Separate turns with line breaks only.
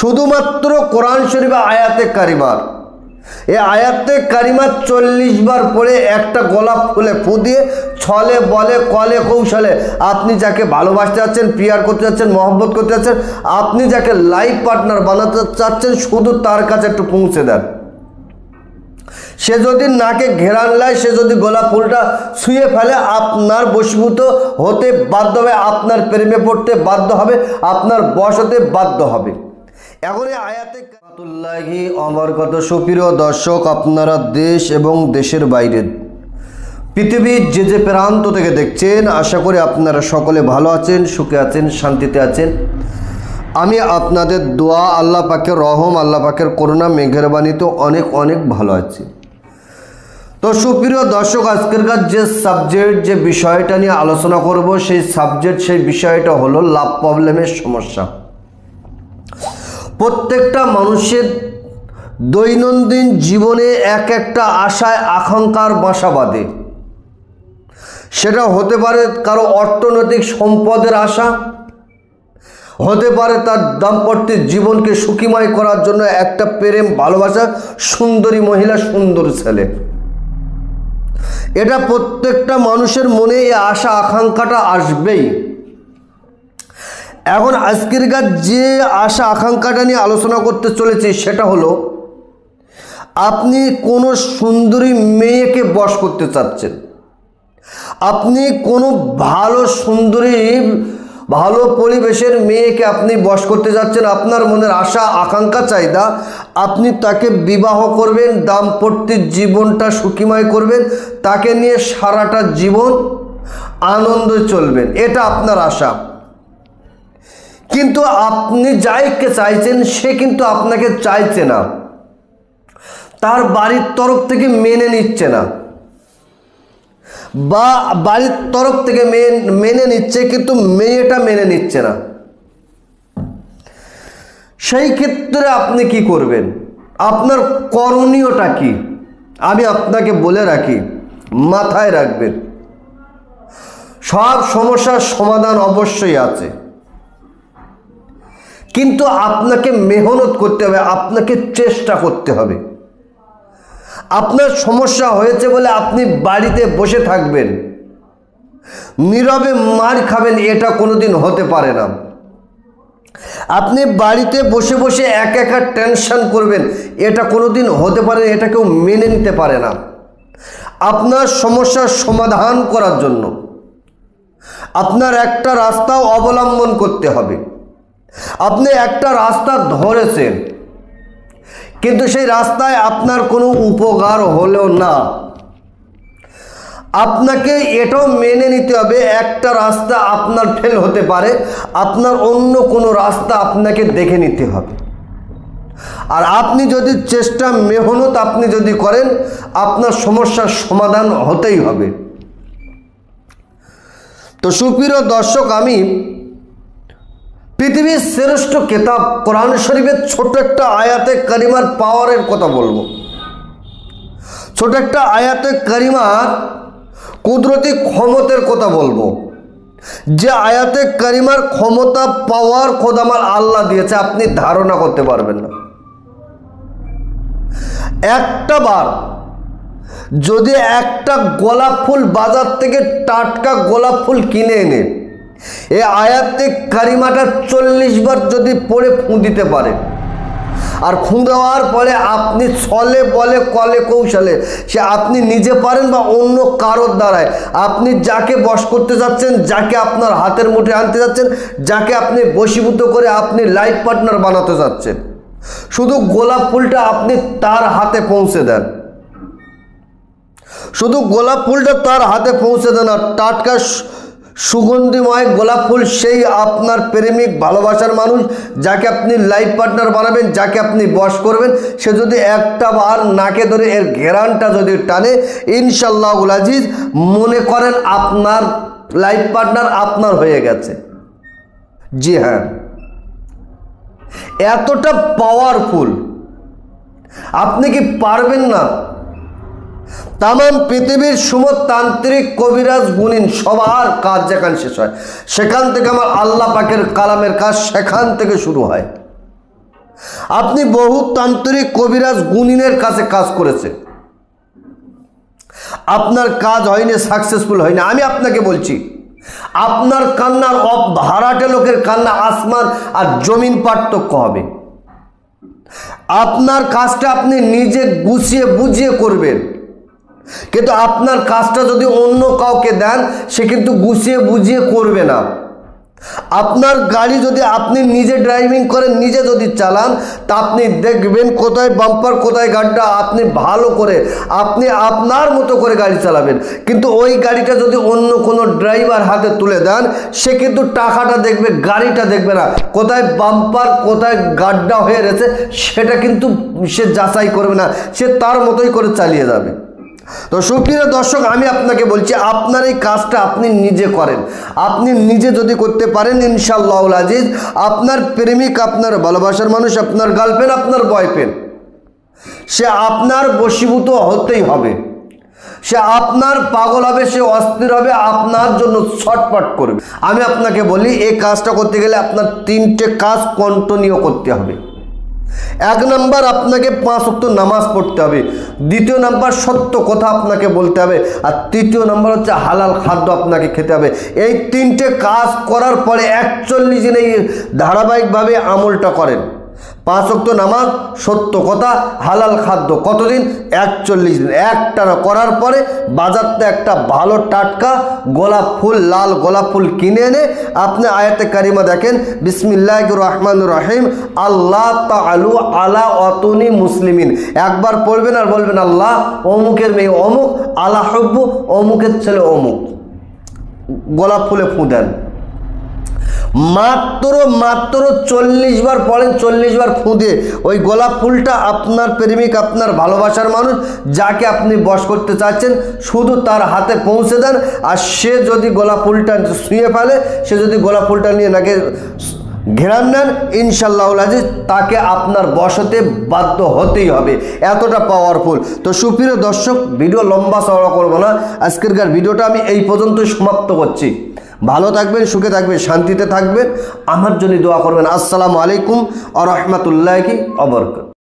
শুধুমাত্র কোরআন শরীফে আয়াতে কারিমার, এই আয়াতে কারিমা 40 বার পড়ে একটা গোলাপ ফুলে ফু দিয়ে ছলে বলে কলে কৌশলে আপনি যাকে ভালোবাসতে যাচ্ছেন, প্রিয়ার করতে যাচ্ছেন, মহব্বত করতে যাচ্ছেন, আপনি যাকে লাইফ পার্টনার বানাতে চাচ্ছেন, শুধু তার কাছে একটু পৌঁছে দেন। সে যদি নাকে ঘেরান লায়, সে যদি গোলাপ ফুলটা ছুঁয়ে ফেলে, আপনার বশীভূত হতে বাধ্য হবে, আপনার প্রেমে পড়তে বাধ্য হবে, আপনার বশ হতে বাধ্য হবে। এখন এই আয়াতে কাতুল্লাহি অবরকত সুপ্রিয় দর্শক, আপনারা দেশ এবং দেশের বাইরে পৃথিবীর যে যে প্রান্ত থেকে দেখছেন, আশা করি আপনারা সকলে ভালো আছেন, সুখে আছেন, শান্তিতে আছেন। আমি আপনাদের দোয়া, আল্লাহ পাকের রহম, আল্লাহ পাকের করুণা মেহেরবানিতে অনেক অনেক ভালো আছি। তো সুপ্রিয় দর্শক, আজকেরকার যে সাবজেক্ট, যে বিষয়টা নিয়ে আলোচনা করব, সেই সাবজেক্ট, সেই বিষয়টা হলো লাভ প্রবলেমের সমস্যা। প্রত্যেকটা মানুষের দৈনন্দিন জীবনে এক একটা আশায় আকাঙ্ক্ষার বাসা বাঁধে। সেটা হতে পারে কারো অর্থনৈতিক সম্পদের আশা, হতে পারে তার দাম্পত্য জীবনকে সুখীময় করার জন্য একটা প্রেম ভালোবাসা, সুন্দরী মহিলা, সুন্দর ছেলে। এটা প্রত্যেকটা মানুষের মনে এই আশা আকাঙ্ক্ষাটা আসবেই। এখন আজকেরকার যে আশা আকাঙ্ক্ষাটা নিয়ে আলোচনা করতে চলেছি, সেটা হলো আপনি কোনো সুন্দরী মেয়েকে বশ করতে চাচ্ছেন, আপনি কোনো ভালো সুন্দরী, ভালো পরিবেশের মেয়েকে আপনি বশ করতে যাচ্ছেন। আপনার মনের আশা আকাঙ্ক্ষা চাহিদা, আপনি তাকে বিবাহ করবেন, দাম্পত্য জীবনটা সুখীময় করবেন, তাকে নিয়ে সারাটা জীবন আনন্দে চলবেন, এটা আপনার আশা। কিন্তু আপনি যাইকে চাইছেন, সে কিন্তু আপনাকে চাইছে না, তার বাড়ির তরফ থেকে মেনে নিচ্ছে না, বা বাড়ির তরফ থেকে মেনে নিচ্ছে কিন্তু মেয়েটা মেনে নিচ্ছে না। সেই ক্ষেত্রে আপনি কি করবেন? আপনার করণীয়টা কি? আমি আপনাকে বলে রাখি, মাথায় রাখবেন, সব সমস্যার সমাধান অবশ্যই আছে, কিন্তু আপনাকে মেহনত করতে হবে, আপনাকে চেষ্টা করতে হবে। আপনার সমস্যা হয়েছে বলে আপনি বাড়িতে বসে থাকবেন, নীরবে মার খাবেন, এটা কোনোদিন হতে পারে না। আপনি বাড়িতে বসে বসে একা টেনশন করবেন, এটা কোনোদিন হতে পারে, এটা কেউ মেনে নিতে পারে না। আপনার সমস্যার সমাধান করার জন্য আপনার একটা রাস্তা অবলম্বন করতে হবে। আপনি একটা রাস্তা ধরেছেন, কিন্তু সেই রাস্তায় আপনার কোনো উপকার হলো না। আপনাকে এটাও মেনে নিতে হবে, একটা রাস্তা আপনার ফেল হতে পারে, আপনার অন্য কোনো রাস্তা আপনাকে দেখে নিতে হবে। আর আপনি যদি চেষ্টা, মেহনত আপনি যদি করেন, আপনার সমস্যার সমাধান হতেই হবে। তো সুপ্রিয় দর্শক, আমি পৃথিবীর শ্রেষ্ঠ কিতাব কোরআন শরীফের ছোট একটা আয়াতে কারিমার পাওয়ারের কথা বলবো। ছোট একটা আয়াতে কারিমার কুদরতি ক্ষমতার কথা বলবো, যে আয়াতে কারিমার ক্ষমতা, পাওয়ার খোদ আমার আল্লাহ দিয়েছে, আপনি ধারণা করতে পারবেন না। একটা বার যদি একটা গোলাপ ফুল বাজার থেকে টাটকা গোলাপ ফুল কিনে এনে এই আয়াতে কারিমাটা 40 বার যদি পড়ে ফুঁ দিতে পারে, আর ফুঁ দেওয়ার পরে আপনি ছলে বলে কলে কৌশলে, সে আপনি নিজে পারেন বা অন্য কারোর দ্বারায়, আপনি যাকে বশ করতে যাচ্ছেন, যাকে আপনার হাতের মুঠে আনতে যাচ্ছেন, যাকে আপনি বশীভূত করে আপনি লাইফ পার্টনার বানাতে যাচ্ছেন, শুধু গোলাপ ফুলটা আপনি তার হাতে পৌঁছে দেন, শুধু গোলাপ ফুলটা তার হাতে পৌঁছে দেন, আর টাটকা সুগন্ধিময় গোলাপ ফুল সেই আপনার প্রেমিক, ভালোবাসার মানুষ, যাকে আপনি লাইফ পার্টনার বানাবেন, যাকে আপনি বশ করবেন, সে যদি একটা বার নাকে ধরে এর ঘেরানটা যদি টানে, ইনশাআল্লাহুল আজিজ মনে করেন আপনার লাইফ পার্টনার আপনার হয়ে গেছে। জি হ্যাঁ, এতটা পাওয়ারফুল। আপনি কি পারবেন না? তামাম পৃথিবীর সমতান্ত্রিক, কবিরাজ, গুণিন সবার কাজ যেখান শেষ হয়, সেখান থেকে আমার আল্লাহ পাকের কালামের কাজ সেখান থেকে শুরু হয়। আপনি বহু তান্ত্রিক কবিরাজ গুণিনের কাছে কাজ করেছে, আপনার কাজ হয়নি, সাকসেসফুল হয়নি। আমি আপনাকে বলছি, আপনার কান্নার ভাড়াটে লোকের কান্না আসমান আর জমিন পার্থক্য হবে। আপনার কাজটা আপনি নিজে গুছিয়ে বুঝিয়ে করবেন, কিন্তু আপনার কাজটা যদি অন্য কাউকে দেন, সে কিন্তু গুছিয়ে বুঝিয়ে করবে না। আপনার গাড়ি যদি আপনি নিজে ড্রাইভিং করেন, নিজে যদি চালান, তা আপনি দেখবেন কোথায় বাম্পার কোথায় গাড্ডা, আপনি ভালো করে আপনি আপনার মতো করে গাড়ি চালাবেন। কিন্তু ওই গাড়িটা যদি অন্য কোনো ড্রাইভার হাতে তুলে দেন, সে কিন্তু টাকাটা দেখবে, গাড়িটা দেখবে না, কোথায় বাম্পার কোথায় গাড্ডা হয়ে রয়েছে সেটা কিন্তু সে যাচাই করবে না, সে তার মতোই করে চালিয়ে যাবে। তো সুপ্রিয় দর্শক, আমি আপনাকে বলছি, আপনার এই কাজটা আপনি নিজে করেন। আপনি নিজে যদি করতে পারেন, ইনশাআল্লাহুল আজিজ, আপনার প্রেমিক, আপনার ভালোবাসার মানুষ, আপনার গার্লফ্রেন্ড, আপনার বয়ফ্রেন্ড, সে আপনার বশীভূত হতেই হবে, সে আপনার পাগল হবে, সে অস্থির হবে, আপনার জন্য ছটফট করবে। আমি আপনাকে বলি, এই কাজটা করতে গেলে আপনার 3টে কাজ কন্টিনিউ করতে হবে। 1 নাম্বার, আপনাকে 5 ওয়াক্ত নামাজ পড়তে হবে। 2 নাম্বার, সত্য কথা আপনাকে বলতে হবে। আর 3 নাম্বার হচ্ছে হালাল খাদ্য আপনাকে খেতে হবে। এই 3টে কাজ করার পরে 41 দিন এই ধারাবাহিকভাবে আমলটা করেন। 5 ওয়াক্ত নামাজ, সত্য কথা, হালাল খাদ্য, কতদিন? 41 দিন। একটানা করার পরে বাজারতে একটা ভালো টাটকা গোলাপ ফুল, লাল গোলাপ ফুল কিনে এনে আপনি আয়াতে কারিমা দেখেন, বিসমিল্লাহির রহমানির রহিম, আল্লাহ তাআলু আলা অতুনি মুসলিমিন। একবার পড়বেন আর বলবেন, আল্লাহ অমুকের মেয়ে অমুক, আলা হব্বু অমুকের ছেলে অমুক, গোলাপ ফুলে ফু দেন। মাত্র 40 বার পড়েন, 40 বার ফু দিয়ে ওই গোলাপ ফুলটা আপনার প্রেমিক, আপনার ভালোবাসার মানুষ, যাকে আপনি বশ করতে চাচ্ছেন, শুধু তার হাতে পৌঁছে দেন। আর সে যদি গোলাপ ফুলটা ছুঁয়ে ফেলে, সে যদি গোলাপ ফুলটা নিয়ে নাকি ঘেরান নেন, ইনশাআল্লাহুল আজিজ তাকে আপনার বশতে বাধ্য হতেই হবে, এতটা পাওয়ারফুল। তো সুপ্রিয় দর্শক, ভিডিও লম্বা চওড়া করবো না, আজকেরকার ভিডিওটা আমি এই পর্যন্তই সমাপ্ত করছি। ভালো থাকবেন, সুখে থাকবেন, শান্তিতে থাকবেন, আমার জন্য দোয়া করবেন। আসসালামু আলাইকুম ওয়া রাহমাতুল্লাহি ওয়া বারাকাতুহু।